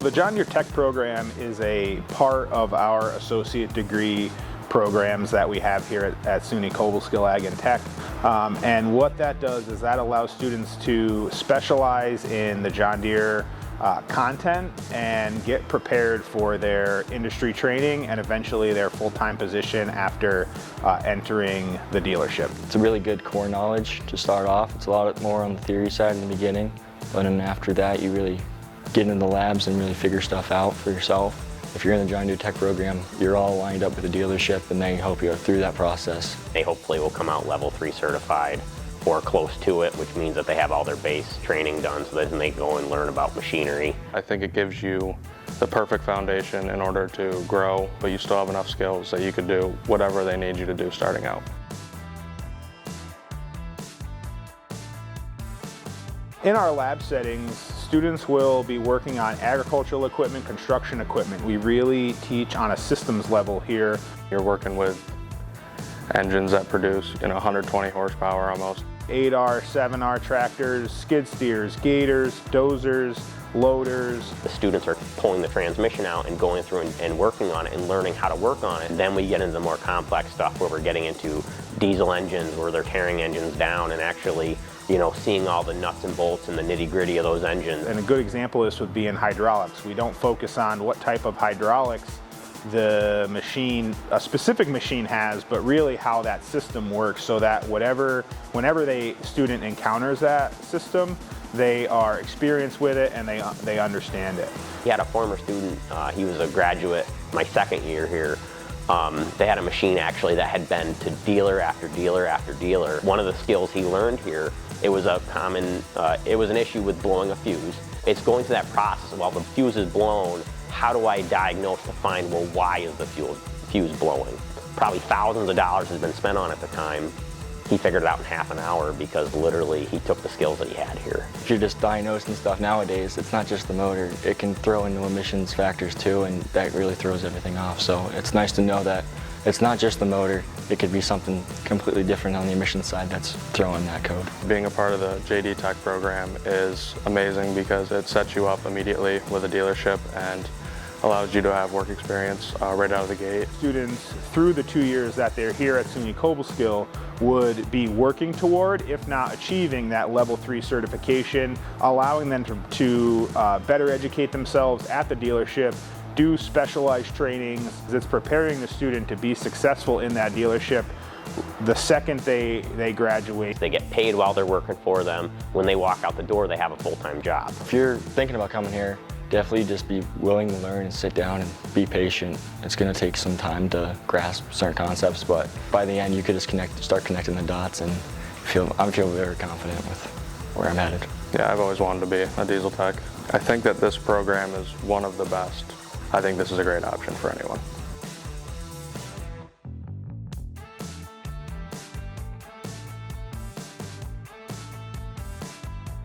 The John Deere TECH program is a part of our associate degree programs that we have here at SUNY Cobleskill Ag Tech. And what that does is that allows students to specialize in the John Deere content and get prepared for their industry training and eventually their full-time position after entering the dealership. It's a really good core knowledge to start off. It's a lot more on the theory side in the beginning, but then after that you really get into the labs and really figure stuff out for yourself. If you're in the John Deere TECH program, you're all lined up with the dealership and they help you through that process. They hopefully will come out level 3 certified or close to it, which means that they have all their base training done so that they can go and learn about machinery. I think it gives you the perfect foundation in order to grow, but you still have enough skills that you could do whatever they need you to do starting out. In our lab settings, students will be working on agricultural equipment, construction equipment. We really teach on a systems level here. You're working with engines that produce 120 horsepower almost. 8R, 7R tractors, skid steers, gators, dozers, loaders. The students are pulling the transmission out and going through and working on it and learning how to work on it. And then we get into the more complex stuff where we're getting into diesel engines where they're tearing engines down and actually seeing all the nuts and bolts and the nitty-gritty of those engines. And a good example of this would be in hydraulics. We don't focus on what type of hydraulics the machine, a specific machine has, but really how that system works so that whenever the student encounters that system, they are experienced with it and they understand it. He had a former student, he was a graduate my second year here. They had a machine actually that had been to dealer after dealer after dealer. One of the skills he learned here, it was an issue with blowing a fuse. It's going through that process of while the fuse is blown, how do I diagnose to find, well, why is the fuse blowing? Probably thousands of dollars has been spent on it at the time. He figured it out in half an hour because literally he took the skills that he had here. If you're just diagnosing stuff nowadays, it's not just the motor. It can throw into emissions factors too, and that really throws everything off. So it's nice to know that it's not just the motor. It could be something completely different on the emissions side that's throwing that code. Being a part of the JD TECH program is amazing because it sets you up immediately with a dealership and allows you to have work experience right out of the gate. Students, through the 2 years that they're here at SUNY Cobleskill, would be working toward, if not achieving, that level 3 certification, allowing them to better educate themselves at the dealership, do specialized trainings. It's preparing the student to be successful in that dealership the second they graduate. They get paid while they're working for them. When they walk out the door, they have a full-time job. If you're thinking about coming here, definitely just be willing to learn and sit down and be patient. It's going to take some time to grasp certain concepts, but by the end you could just start connecting the dots, and I feel very confident with where I'm headed. Yeah, I've always wanted to be a diesel tech. I think that this program is one of the best. I think this is a great option for anyone.